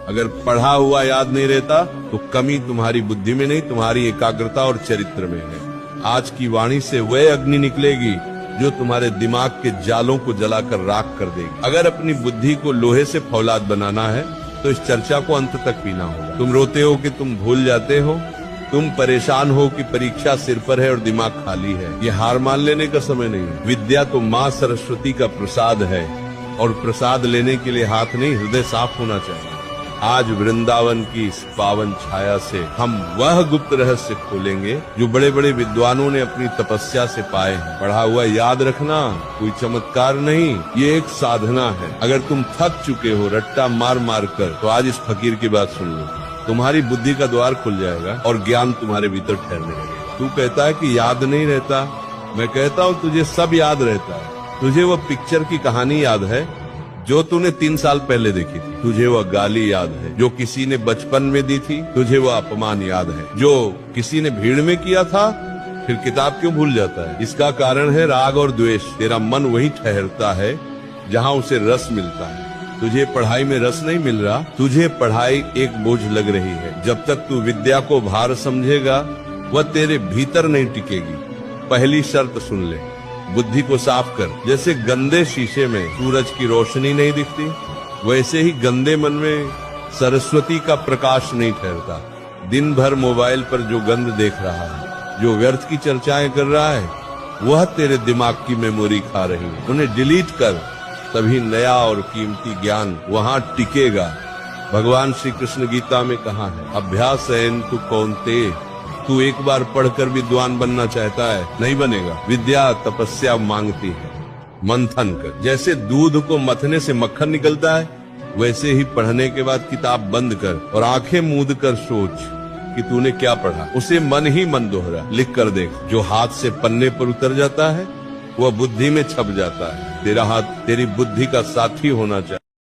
अगर पढ़ा हुआ याद नहीं रहता तो कमी तुम्हारी बुद्धि में नहीं, तुम्हारी एकाग्रता और चरित्र में है। आज की वाणी से वह अग्नि निकलेगी जो तुम्हारे दिमाग के जालों को जलाकर राख कर देगी। अगर अपनी बुद्धि को लोहे से फौलाद बनाना है तो इस चर्चा को अंत तक पीना होगा। तुम रोते हो कि तुम भूल जाते हो, तुम परेशान हो कि परीक्षा सिर पर है और दिमाग खाली है। ये हार मान लेने का समय नहीं है। विद्या तो माँ सरस्वती का प्रसाद है और प्रसाद लेने के लिए हाथ नहीं, हृदय साफ होना चाहिए। आज वृंदावन की इस पावन छाया से हम वह गुप्त रहस्य खोलेंगे जो बड़े बड़े विद्वानों ने अपनी तपस्या से पाए हैं। पढ़ा हुआ याद रखना कोई चमत्कार नहीं, ये एक साधना है। अगर तुम थक चुके हो रट्टा मार मार कर, तो आज इस फकीर की बात सुन लो। तुम्हारी बुद्धि का द्वार खुल जाएगा और ज्ञान तुम्हारे भीतर ठहरने लगेगा। तू कहता है कि याद नहीं रहता, मैं कहता हूँ तुझे सब याद रहता है। तुझे वो पिक्चर की कहानी याद है जो तूने 3 साल पहले देखी थी। तुझे वह गाली याद है जो किसी ने बचपन में दी थी। तुझे वह अपमान याद है जो किसी ने भीड़ में किया था। फिर किताब क्यों भूल जाता है? इसका कारण है राग और द्वेष। तेरा मन वहीं ठहरता है जहाँ उसे रस मिलता है। तुझे पढ़ाई में रस नहीं मिल रहा, तुझे पढ़ाई एक बोझ लग रही है। जब तक तू विद्या को भार समझेगा वह तेरे भीतर नहीं टिकेगी। पहली शर्त सुन ले, बुद्धि को साफ कर। जैसे गंदे शीशे में सूरज की रोशनी नहीं दिखती, वैसे ही गंदे मन में सरस्वती का प्रकाश नहीं ठहरता। दिन भर मोबाइल पर जो गंद देख रहा है, जो व्यर्थ की चर्चाएं कर रहा है, वह तेरे दिमाग की मेमोरी खा रही है। उन्हें डिलीट कर, तभी नया और कीमती ज्ञान वहाँ टिकेगा। भगवान श्री कृष्ण गीता में कहा है, अभ्यासेन तु कौन्तेय, तू एक बार पढ़कर विद्वान बनना चाहता है, नहीं बनेगा। विद्या तपस्या मांगती है, मंथन कर। जैसे दूध को मथने से मक्खन निकलता है, वैसे ही पढ़ने के बाद किताब बंद कर और आंखें मूंद कर सोच कि तूने क्या पढ़ा। उसे मन ही मन दोहरा, लिख कर देख। जो हाथ से पन्ने पर उतर जाता है वह बुद्धि में छप जाता है। तेरा हाथ तेरी बुद्धि का साथी होना चाहिए।